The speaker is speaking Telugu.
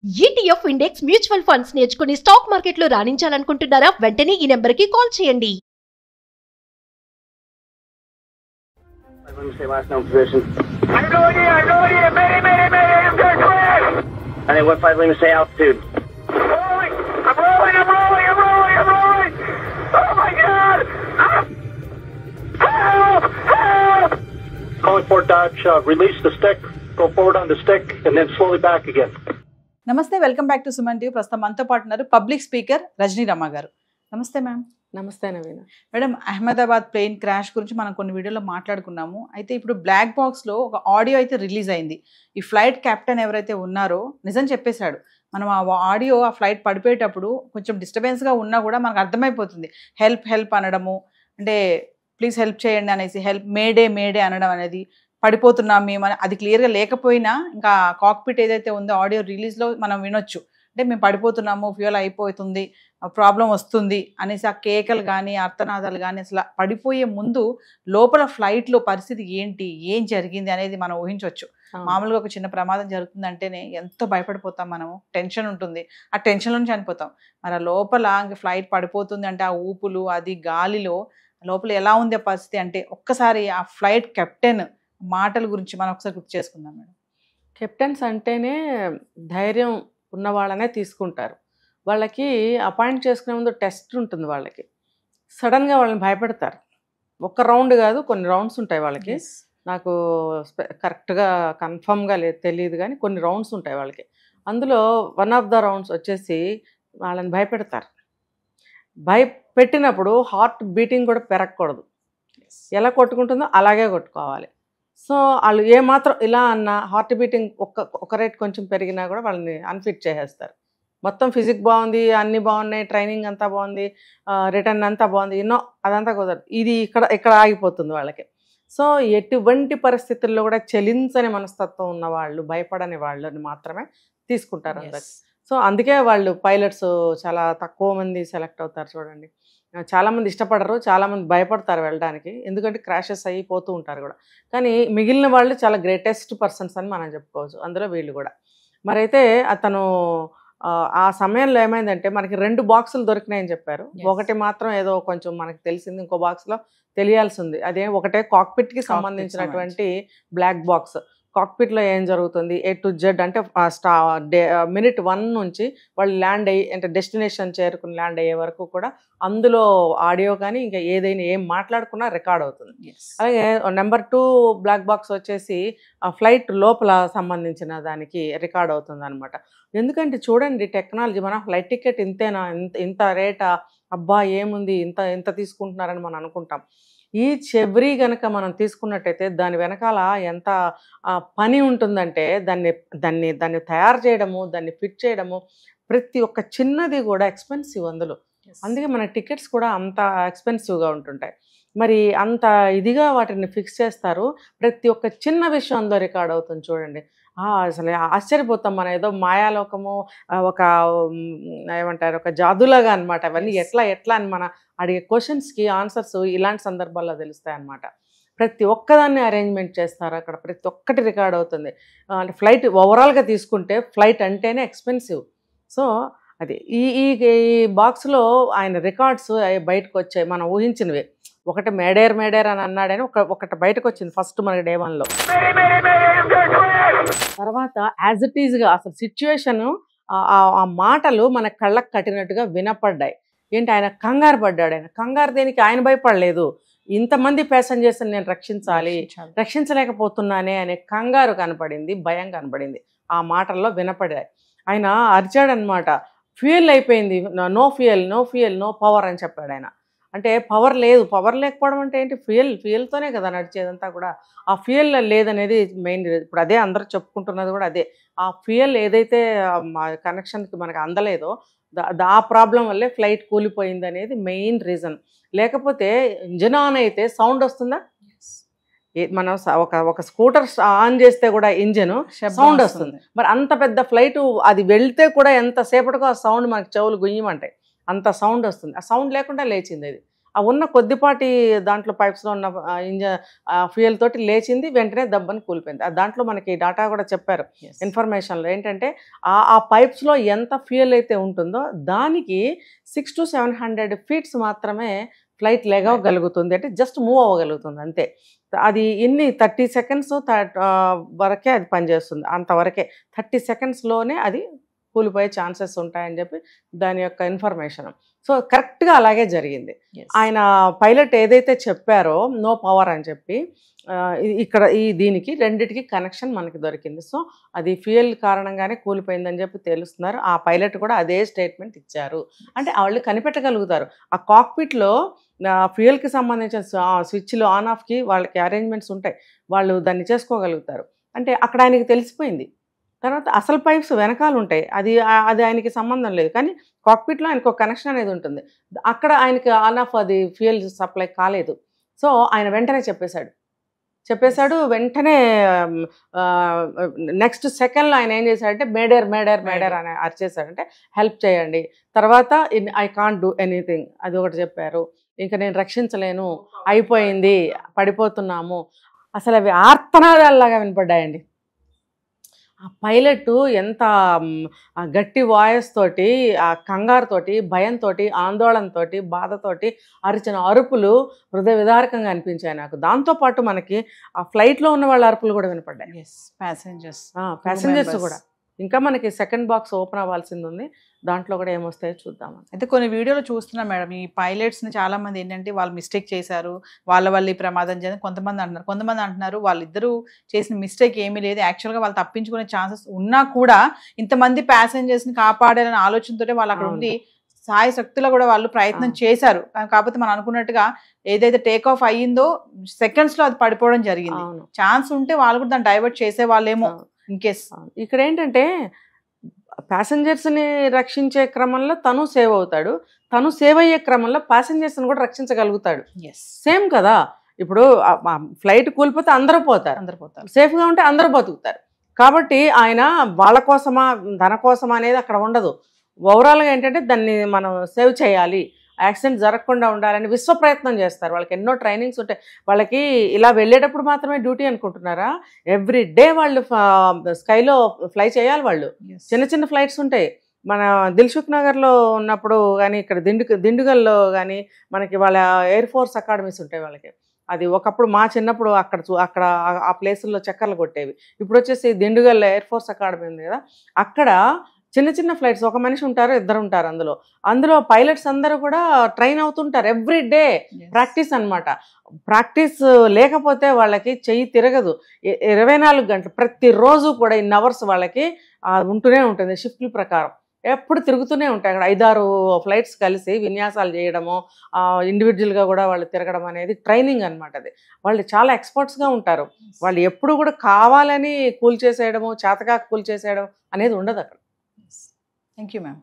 ETF ఇండెక్స్ మ్యూచువల్ ఫండ్స్ నేర్చుకుని స్టాక్ మార్కెట్లో రాణించాలనుకుంటున్నారా? వెంటనే ఈ నెంబర్కి కాల్ చేయండి. Let me say last known position. I have no idea, mayday, I'm going to crash! And then what 5 let me say altitude? I'm rolling! Oh my God! Help! Calling Fort Dodge, release the stick, go forward on the stick, and then slowly back again. నమస్తే, welcome back to Suman TV. ప్రస్తుతం మనతో పాటు ఉన్నారు పబ్లిక్ స్పీకర్ రజనీ రమ గారు. నమస్తే మ్యామ్. నమస్తే నవీన. మేడం, అహ్మదాబాద్ ప్లేన్ క్రాష్ గురించి మనం కొన్ని వీడియోలో మాట్లాడుకున్నాము. అయితే ఇప్పుడు బ్లాక్ బాక్స్లో ఒక ఆడియో అయితే రిలీజ్ అయింది. ఈ ఫ్లైట్ కెప్టెన్ ఎవరైతే ఉన్నారో నిజం చెప్పేశాడు. మనం ఆ ఆడియో, ఆ ఫ్లైట్ పడిపోయేటప్పుడు కొంచెం డిస్టర్బెన్స్గా ఉన్నా కూడా మనకు అర్థమైపోతుంది. హెల్ప్ అనడము, అంటే ప్లీజ్ హెల్ప్ చేయండి అనేసి, హెల్ప్ మేడే అనడం అనేది, పడిపోతున్నాం మేము అని అది క్లియర్గా లేకపోయినా ఇంకా కాక్పిట్ ఏదైతే ఉందో ఆడియో రిలీజ్లో మనం వినొచ్చు. అంటే మేము పడిపోతున్నాము, ఫ్యూయల్ అయిపోతుంది, ప్రాబ్లం వస్తుంది అనేసి ఆ కేకలు కానీ అర్థనాదాలు కానీ, అసలు పడిపోయే ముందు లోపల ఫ్లైట్లో పరిస్థితి ఏంటి, ఏం జరిగింది అనేది మనం ఊహించవచ్చు. మామూలుగా ఒక చిన్న ప్రమాదం జరుగుతుందంటేనే ఎంతో భయపడిపోతాం మనము, టెన్షన్ ఉంటుంది, ఆ టెన్షన్లో చనిపోతాం. మరి ఆ లోపల ఇంక ఫ్లైట్ పడిపోతుంది అంటే ఆ ఊపులు, అది గాలిలో లోపల ఎలా ఉంది ఆ పరిస్థితి అంటే ఒక్కసారి ఆ ఫ్లైట్ కెప్టెన్ మాటల గురించి మనం ఒకసారి గుర్తు చేసుకుందాం మేడం. కెప్టెన్స్ అంటేనే ధైర్యం ఉన్న వాళ్ళనే తీసుకుంటారు. వాళ్ళకి అపాయింట్ చేసుకునే ముందు టెస్ట్ ఉంటుంది. వాళ్ళకి సడన్గా వాళ్ళని భయపెడతారు. ఒక్క రౌండ్ కాదు, కొన్ని రౌండ్స్ ఉంటాయి వాళ్ళకి. నాకు కరెక్ట్గా కన్ఫర్మ్గా తెలియదు కానీ కొన్ని రౌండ్స్ ఉంటాయి వాళ్ళకి. అందులో వన్ ఆఫ్ ద రౌండ్స్ వచ్చేసి వాళ్ళని భయపెడతారు. భయపెట్టినప్పుడు హార్ట్ బీటింగ్ కూడా పెరగకూడదు. ఎలా కొట్టుకుంటుందో అలాగే కొట్టుకోవాలి. సో వాళ్ళు ఏమాత్రం ఇలా అన్న హార్ట్ బీటింగ్ ఒక రేట్ కొంచెం పెరిగినా కూడా వాళ్ళని అన్ఫిట్ చేసేస్తారు. మొత్తం ఫిజిక్ బాగుంది, అన్నీ బాగున్నాయి, ట్రైనింగ్ అంతా బాగుంది, రిటర్న్ అంతా బాగుంది, ఎన్నో అదంతా కుదరదు. ఇది ఇక్కడ ఆగిపోతుంది వాళ్ళకి. సో ఎటువంటి పరిస్థితుల్లో కూడా చలించని మనస్తత్వం ఉన్న వాళ్ళు, భయపడని వాళ్ళని మాత్రమే తీసుకుంటారు అందరికి. సో అందుకే వాళ్ళు పైలట్స్ చాలా తక్కువ మంది సెలెక్ట్ అవుతారు. చూడండి, చాలామంది ఇష్టపడరు, చాలామంది భయపడతారు వెళ్ళడానికి, ఎందుకంటే క్రాషెస్ అయిపోతూ ఉంటారు కూడా. కానీ మిగిలిన వాళ్ళు చాలా గ్రేటెస్ట్ పర్సన్స్ అని మనం చెప్పుకోవచ్చు, అందులో వీళ్ళు కూడా. మరైతే అతను ఆ సమయంలో ఏమైందంటే మనకి 2 బాక్సులు దొరికినాయని చెప్పారు. ఒకటి మాత్రం ఏదో కొంచెం మనకు తెలిసింది, ఇంకో బాక్స్లో తెలియాల్సింది. అదే ఒకటే కాక్పిట్కి సంబంధించినటువంటి బ్లాక్ బాక్స్. కాక్పిట్లో ఏం జరుగుతుంది A to Z అంటే మినిట్ 1 నుంచి వాళ్ళు ల్యాండ్ అయ్యి, అంటే డెస్టినేషన్ చేరుకుని ల్యాండ్ అయ్యే వరకు కూడా అందులో ఆడియో కానీ ఇంకా ఏదైనా ఏం మాట్లాడుకున్నా రికార్డ్ అవుతుంది. అలాగే నెంబర్ 2 బ్లాక్ బాక్స్ వచ్చేసి ఫ్లైట్ లోపల సంబంధించిన దానికి రికార్డ్ అవుతుంది అనమాట. ఎందుకంటే చూడండి, టెక్నాలజీ, మన ఫ్లైట్ టికెట్ ఇంతేనా, ఇంత రేటా, అబ్బా ఏముంది ఇంత తీసుకుంటున్నారని మనం అనుకుంటాం. ఈచ్ ఎవ్రీ కనుక మనం తీసుకున్నట్టయితే దాని వెనకాల ఎంత పని ఉంటుందంటే దాన్ని తయారు చేయడము, దాన్ని ఫిట్ చేయడము, ప్రతి ఒక్క చిన్నది కూడా ఎక్స్పెన్సివ్ అందులో. అందుకే మన టికెట్స్ కూడా అంత ఎక్స్పెన్సివ్గా ఉంటుంటాయి. మరి అంత ఇదిగా వాటిని ఫిక్స్ చేస్తారు. ప్రతి ఒక్క చిన్న విషయం అందులో రికార్డ్ అవుతుంది. చూడండి, అసలు ఆశ్చర్యపోతాం మనం. ఏదో మాయాలోకము, ఒక ఏమంటారు, ఒక జాదులాగా అనమాట. అవన్నీ ఎట్లా అని మన అడిగే క్వశ్చన్స్కి ఆన్సర్స్ ఇలాంటి సందర్భాల్లో తెలుస్తాయి అన్నమాట. ప్రతి ఒక్కదాన్ని అరేంజ్మెంట్ చేస్తారు అక్కడ, ప్రతి ఒక్కటి రికార్డ్ అవుతుంది. అంటే ఫ్లైట్ ఓవరాల్గా తీసుకుంటే ఫ్లైట్ అంటేనే ఎక్స్పెన్సివ్. సో అది ఈ బాక్స్లో ఆయన రికార్డ్స్ బయటకు వచ్చాయి, మనం ఊహించినవే. ఒకటి మేడేర్ అని అన్నాడని ఒకటి బయటకు వచ్చింది ఫస్ట్ మనకి Day 1లో. తర్వాత యాజ్ ఇట్ ఈజ్గా అసలు సిచ్యువేషన్, ఆ మాటలు మన కళ్ళకు కట్టినట్టుగా వినపడ్డాయి. ఏంటి, ఆయన కంగారు పడ్డాడు. ఆయన కంగారు దేనికి, ఆయన భయపడలేదు. ఇంతమంది ప్యాసింజర్స్ని నేను రక్షించలేకపోతున్నానే అనే కంగారు కనపడింది, భయం కనపడింది ఆ మాటల్లో వినపడ్డాయి. ఆయన అరిచాడనమాట, ఫ్యూయల్ అయిపోయింది, నో ఫ్యూయల్ నో పవర్ అని చెప్పాడు ఆయన. అంటే పవర్ లేకపోవడం అంటే ఏంటి, ఫ్యూయల్తోనే కదా నడిచేదంతా కూడా. ఆ ఫ్యూయల్ లేదనేది మెయిన్. ఇప్పుడు అదే అందరూ చెప్పుకుంటున్నది కూడా అదే. ఆ ఫ్యూయల్ ఏదైతే కనెక్షన్కి మనకు అందలేదో ఆ ప్రాబ్లం వల్లే ఫ్లైట్ కూలిపోయింది అనేది మెయిన్ రీజన్. లేకపోతే ఇంజిన్ ఆన్ అయితే సౌండ్ వస్తుందా? మనం ఒక స్కూటర్ ఆన్ చేస్తే కూడా ఇంజిన్ సౌండ్ వస్తుంది. మరి అంత పెద్ద ఫ్లైట్ అది వెళ్తే కూడా ఎంతసేపటికో ఆ సౌండ్ మనకి చెవులు గుయ్యమంటాయి, అంత సౌండ్ వస్తుంది. ఆ సౌండ్ లేకుండా లేచింది అది. ఆ ఉన్న కొద్దిపాటి దాంట్లో పైప్స్లో ఉన్న ఫ్యూయల్ తోటి లేచింది, వెంటనే దబ్బని కూలిపోయింది. దాంట్లో మనకి డాటా కూడా చెప్పారు ఇన్ఫర్మేషన్లో ఏంటంటే ఆ పైప్స్లో ఎంత ఫ్యూయల్ అయితే ఉంటుందో దానికి 600 to 700 feet మాత్రమే ఫ్లైట్ లేగగలుగుతుంది, అంటే జస్ట్ మూవ్ అవ్వగలుగుతుంది అంతే. అది 30 seconds వరకే అది పనిచేస్తుంది, అంతవరకే 30 secondsలోనే అది కూలిపోయే ఛాన్సెస్ ఉంటాయని చెప్పి దాని యొక్క ఇన్ఫర్మేషన్. సో కరెక్ట్గా అలాగే జరిగింది. ఆయన పైలట్ ఏదైతే చెప్పారో నో పవర్ అని చెప్పి ఇక్కడ దీనికి రెండిటికి కనెక్షన్ మనకి దొరికింది. సో అది ఫ్యూయల్ కారణంగానే కూలిపోయిందని చెప్పి తెలుస్తున్నారు. ఆ పైలట్ కూడా అదే స్టేట్మెంట్ ఇచ్చారు. అంటే వాళ్ళు కనిపెట్టగలుగుతారు. ఆ కాక్పిట్లో ఫ్యూయల్కి సంబంధించిన స్విచ్లు ఆన్ ఆఫ్కి వాళ్ళకి అరేంజ్మెంట్స్ ఉంటాయి, వాళ్ళు దాన్ని చేసుకోగలుగుతారు. అంటే అక్కడ ఆయనకి తెలిసిపోయింది. తర్వాత అసలు పైప్స్ వెనకాల ఉంటాయి, అది ఆయనకి సంబంధం లేదు, కానీ కాక్పిట్లో ఆయనకు ఒక కనెక్షన్ అనేది ఉంటుంది. అక్కడ ఆయనకి ఆన్ ఆఫ్ అది ఫ్యూయల్ సప్లై కాలేదు. సో ఆయన వెంటనే చెప్పేశాడు. వెంటనే నెక్స్ట్ సెకండ్లో ఆయన ఏం చేశాడంటే మేడర్ అని అరిచేశాడంటే హెల్ప్ చేయండి. తర్వాత ఐ కాంట్ డూ ఎనీథింగ్ అది ఒకటి చెప్పారు. ఇంకా నేను రక్షించలేను, అయిపోయింది, పడిపోతున్నాము. అసలు అవి ఆర్తనాదాల్లాగా వినపడ్డాయండి. ఆ పైలట్ ఎంత గట్టి వాయిస్ తోటి, ఆ కంగారుతోటి, భయంతో, ఆందోళనతోటి, బాధతోటి అరిచిన అరుపులు హృదయ విదారకంగా అనిపించాయి నాకు. దాంతోపాటు మనకి ఆ ఫ్లైట్లో ఉన్న వాళ్ళ అరుపులు కూడా వినపడ్డాయి. ప్యాసింజర్స్ కూడా. ఇంకా మనకి సెకండ్ బాక్స్ ఓపెన్ అవ్వాల్సింది ఉంది, దాంట్లో కూడా ఏమొస్తాయో చూద్దామని. అయితే కొన్ని వీడియోలో చూస్తున్నాం మేడం, ఈ పైలట్స్ని చాలా మంది ఏంటంటే వాళ్ళు మిస్టేక్ చేశారు, వాళ్ళ వల్ల ఈ ప్రమాదం జరిగింది కొంతమంది అంటున్నారు వాళ్ళిద్దరూ చేసిన మిస్టేక్ ఏమీ లేదు, యాక్చువల్గా వాళ్ళు తప్పించుకునే ఛాన్సెస్ ఉన్నా కూడా ఇంతమంది ప్యాసింజర్స్ని కాపాడాలనే ఆలోచనతోనే వాళ్ళు అక్కడ ఉండి సాయ శక్తిలో కూడా వాళ్ళు ప్రయత్నం చేశారు. కాకపోతే మనం అనుకున్నట్టుగా ఏదైతే టేక్ ఆఫ్ అయ్యిందో సెకండ్స్లో అది పడిపోవడం జరిగింది. ఛాన్స్ ఉంటే వాళ్ళు కూడా దాన్ని డైవర్ట్ చేసే వాళ్ళేమో ఇన్ కేస్. ఇక్కడ ఏంటంటే ప్యాసింజర్స్ని రక్షించే క్రమంలో తను సేవ్ అవుతాడు, తను సేవ్ అయ్యే క్రమంలో ప్యాసింజర్స్ని కూడా రక్షించగలుగుతాడు. సేమ్ కదా, ఇప్పుడు ఫ్లైట్ కూలిపోతే అందరూ పోతారు, సేఫ్గా ఉంటే అందరూ బతుకుతారు. కాబట్టి ఆయన వాళ్ళ కోసమా ధన కోసమా అనేది అక్కడ ఉండదు. ఓవరాల్గా ఏంటంటే దాన్ని మనం సేవ్ చేయాలి, యాక్సిడెంట్ జరగకుండా ఉండాలని విశ్వ ప్రయత్నం చేస్తారు. వాళ్ళకి ఎన్నో ట్రైనింగ్స్ ఉంటాయి. వాళ్ళకి ఇలా వెళ్ళేటప్పుడు మాత్రమే డ్యూటీ అనుకుంటున్నారా? ఎవ్రీ డే వాళ్ళు స్కైలో ఫ్లై చేయాలి. వాళ్ళు చిన్న ఫ్లైట్స్ ఉంటాయి. మన దిల్సుఖ్ నగర్లో ఉన్నప్పుడు కానీ, ఇక్కడ దిండుగల్లో కానీ మనకి వాళ్ళ ఎయిర్ ఫోర్స్ అకాడమీస్ ఉంటాయి వాళ్ళకి. అది ఒకప్పుడు మా చిన్నప్పుడు అక్కడ ఆ ప్లేసుల్లో చక్కర్లు కొట్టేవి. ఇప్పుడు వచ్చేసి దిండుగల్ ఎయిర్ ఫోర్స్ అకాడమీ ఉంది కదా, అక్కడ చిన్న ఫ్లైట్స్, ఒక మనిషి ఉంటారు, ఇద్దరు ఉంటారు. అందులో పైలట్స్ అందరూ కూడా ట్రైన్ అవుతుంటారు. ఎవ్రీ డే ప్రాక్టీస్ అనమాట. ప్రాక్టీస్ లేకపోతే వాళ్ళకి చెయ్యి తిరగదు. 24 గంటలు ప్రతిరోజు కూడా ఇన్ అవర్స్ వాళ్ళకి ఉంటూనే ఉంటుంది. షిఫ్ట్ల ప్రకారం ఎప్పుడు తిరుగుతూనే ఉంటాయి. అక్కడ 5-6 ఫ్లైట్స్ కలిసి విన్యాసాలు చేయడము, ఇండివిజువల్గా కూడా వాళ్ళు తిరగడం అనేది ట్రైనింగ్ అనమాట. అది వాళ్ళు చాలా ఎక్స్పర్ట్స్గా ఉంటారు. వాళ్ళు ఎప్పుడు కూడా కావాలని కూల్ చేసేయడము, చేతగా కూల్ చేసేయడం అనేది ఉండదు అక్కడ. Thank you, ma'am.